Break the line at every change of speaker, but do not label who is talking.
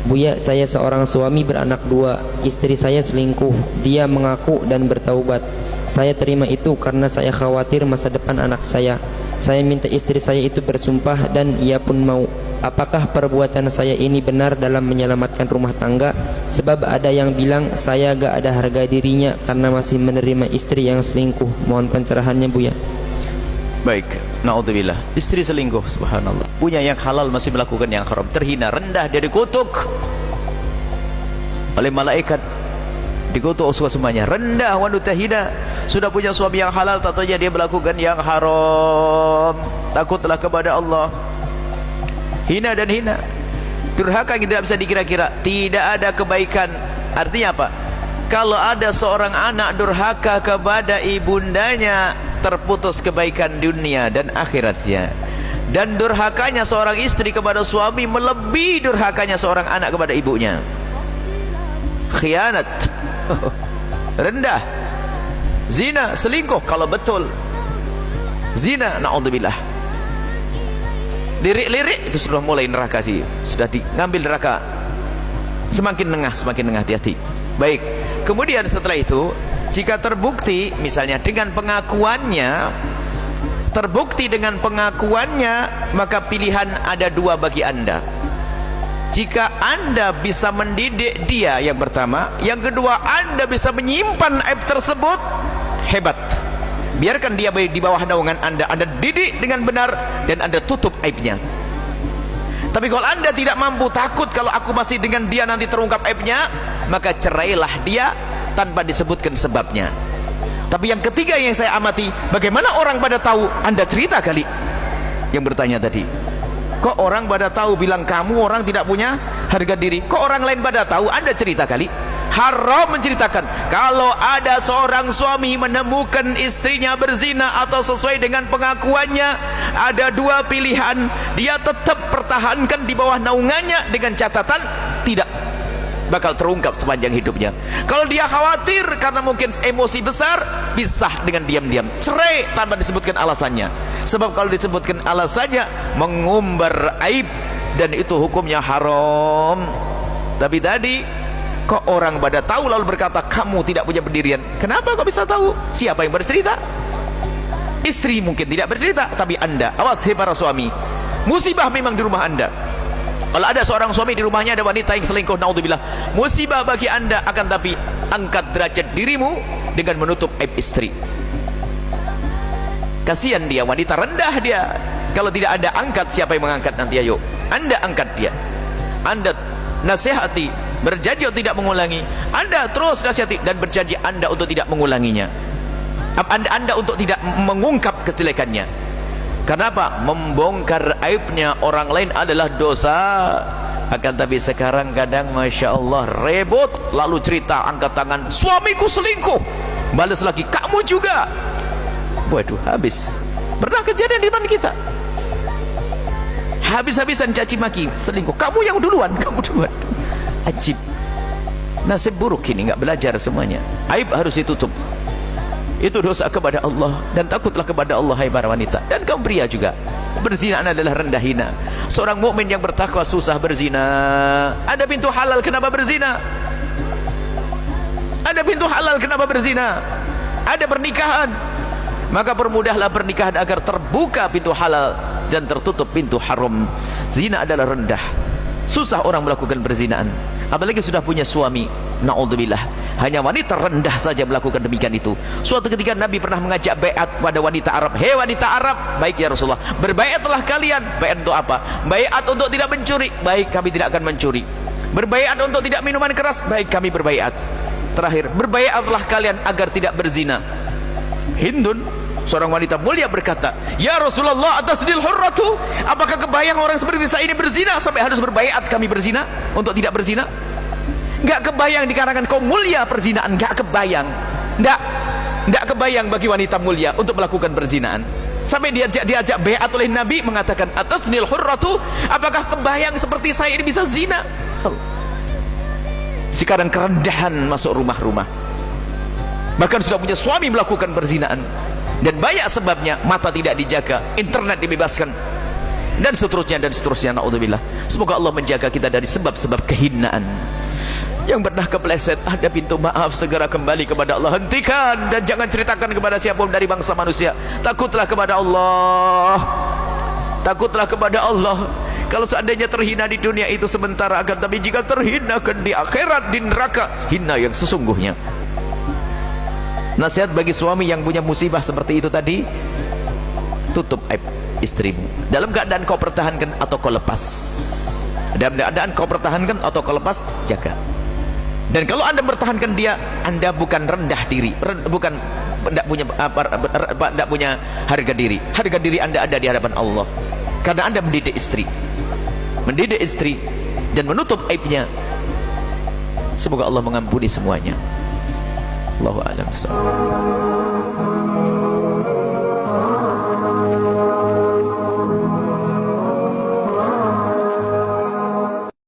Buya, saya seorang suami beranak dua. Istri saya selingkuh. Dia mengaku dan bertaubat. Saya terima itu karena saya khawatir masa depan anak saya. Saya minta istri saya itu bersumpah dan ia pun mau. Apakah perbuatan saya ini benar dalam menyelamatkan rumah tangga? Sebab ada yang bilang saya gak ada harga dirinya karena masih menerima istri yang selingkuh. Mohon pencerahannya, Buya.
Baik, naudzubillah. Istri selingkuh, subhanallah. Punya yang halal masih melakukan yang haram. Terhina, rendah, dia dikutuk oleh malaikat. Dikutuk semuanya. Rendah, wanita hina. Sudah punya suami yang halal, tentunya dia melakukan yang haram. Takutlah kepada Allah. Hina dan hina. Durhaka yang tidak bisa dikira-kira. Tidak ada kebaikan. Artinya apa? Kalau ada seorang anak durhaka kepada ibundanya, terputus kebaikan dunia dan akhiratnya. Dan durhakanya seorang istri kepada suami melebihi durhakanya seorang anak kepada ibunya. Khianat, rendah. Zina, selingkuh kalau betul. Zina, naudzubillah. Lirik-lirik itu sudah mulai neraka sih. Sudah ngambil neraka. Semakin nengah, hati-hati. Baik. Kemudian setelah itu, jika terbukti misalnya dengan pengakuannya, maka pilihan ada dua bagi Anda. Jika Anda bisa mendidik dia, yang pertama. Yang kedua, Anda bisa menyimpan aib tersebut, hebat. Biarkan dia di bawah naungan Anda. Anda didik dengan benar dan Anda tutup aibnya. Tapi kalau Anda tidak mampu, takut kalau aku masih dengan dia nanti terungkap aibnya, maka cerailah dia tanpa disebutkan sebabnya. Tapi yang ketiga yang saya amati, bagaimana orang pada tahu? Anda cerita kali. Yang bertanya tadi, kok orang pada tahu? Bilang kamu orang tidak punya harga diri. Kok orang lain pada tahu? Anda cerita kali. Haram menceritakan. Kalau ada seorang suami menemukan istrinya berzina atau sesuai dengan pengakuannya, ada dua pilihan. Dia tetap pertahankan di bawah naungannya dengan catatan tidak bakal terungkap sepanjang hidupnya. Kalau dia khawatir karena mungkin emosi besar, pisah dengan diam-diam, cerai tanpa disebutkan alasannya. Sebab kalau disebutkan alasannya, mengumbar aib, dan itu hukumnya haram. Tapi tadi kok orang pada tahu lalu berkata kamu tidak punya pendirian. Kenapa kok bisa tahu? Siapa yang bercerita? Istri mungkin tidak bercerita, tapi Anda, awas hei para suami, musibah memang di rumah Anda. Kalau ada seorang suami di rumahnya ada wanita yang selingkuh, naudzubillah, musibah bagi Anda. Akan tapi angkat derajat dirimu dengan menutup aib istri. Kasihan dia, wanita rendah dia. Kalau tidak Anda angkat, siapa yang mengangkat nanti? Ayo Anda angkat dia. Anda nasihati, berjanji untuk tidak mengulangi. Anda terus nasihati dan berjanji Anda untuk tidak mengulanginya. Anda untuk tidak mengungkap kejelekannya. Kenapa? Membongkar aibnya orang lain adalah dosa. Akan tapi sekarang kadang Masya Allah rebut, lalu cerita angkat tangan, suamiku selingkuh, balas lagi kamu juga. Waduh, habis. Pernah kejadian di depan kita, habis-habisan caci maki, selingkuh, kamu yang duluan, kamu duluan. Ajib, nasib buruk ini, nggak belajar semuanya. Aib harus ditutup. Itu dosa kepada Allah, dan takutlah kepada Allah hai para wanita, dan kaum pria juga. Berzina adalah rendah hina. Seorang mukmin yang bertakwa susah berzina. Ada pintu halal, kenapa berzina? Ada pintu halal, kenapa berzina? Ada pernikahan, maka permudahlah pernikahan agar terbuka pintu halal dan tertutup pintu haram. Zina adalah rendah. Susah orang melakukan perzinaan, apalagi sudah punya suami. Naudzubillah, hanya wanita rendah saja melakukan demikian itu. Suatu ketika Nabi pernah mengajak baiat pada wanita Arab. Hei wanita Arab, baik ya Rasulullah, berbaiatlah kalian. Baiat untuk apa? Baiat untuk tidak mencuri. Baik, kami tidak akan mencuri. Berbaiat untuk tidak minuman keras. Baik, kami berbaiat. Terakhir, berbaiatlah kalian agar tidak berzina. Hindun, seorang wanita mulia, berkata, ya Rasulullah, atasnil hurratu, apakah kebayang orang seperti saya ini berzina sampai harus berbaiat kami berzina untuk tidak berzina? Enggak kebayang di kalangan kaum mulia perzinaan, enggak kebayang. Enggak kebayang bagi wanita mulia untuk melakukan perzinaan. Sampai diajak baiat oleh Nabi, mengatakan, atasnil hurratu, apakah kebayang seperti saya ini bisa zina? Sekarang kerendahan masuk rumah-rumah. Bahkan sudah punya suami melakukan perzinaan. Dan banyak sebabnya. Mata tidak dijaga, internet dibebaskan. dan seterusnya, naudzubillah. Semoga Allah menjaga kita dari sebab-sebab kehinaan. Yang pernah kepleset, ada pintu maaf, segera kembali kepada Allah, hentikan dan jangan ceritakan kepada siapapun dari bangsa manusia. Takutlah kepada Allah, takutlah kepada Allah. Kalau seandainya terhina di dunia itu sementara, akan tapi jika terhinakan di akhirat, di neraka, hina yang sesungguhnya. Nasihat bagi suami yang punya musibah seperti itu tadi, tutup aib istrimu. Dalam keadaan kau pertahankan atau kau lepas, dalam keadaan kau pertahankan atau kau lepas, jaga. Dan kalau anda mempertahankan dia, anda bukan rendah diri, bukan tidak punya harga diri. Harga diri anda ada di hadapan Allah, karena anda mendidik istri dan menutup aibnya. Semoga Allah mengampuni semuanya. Allahu a'lam bishawab.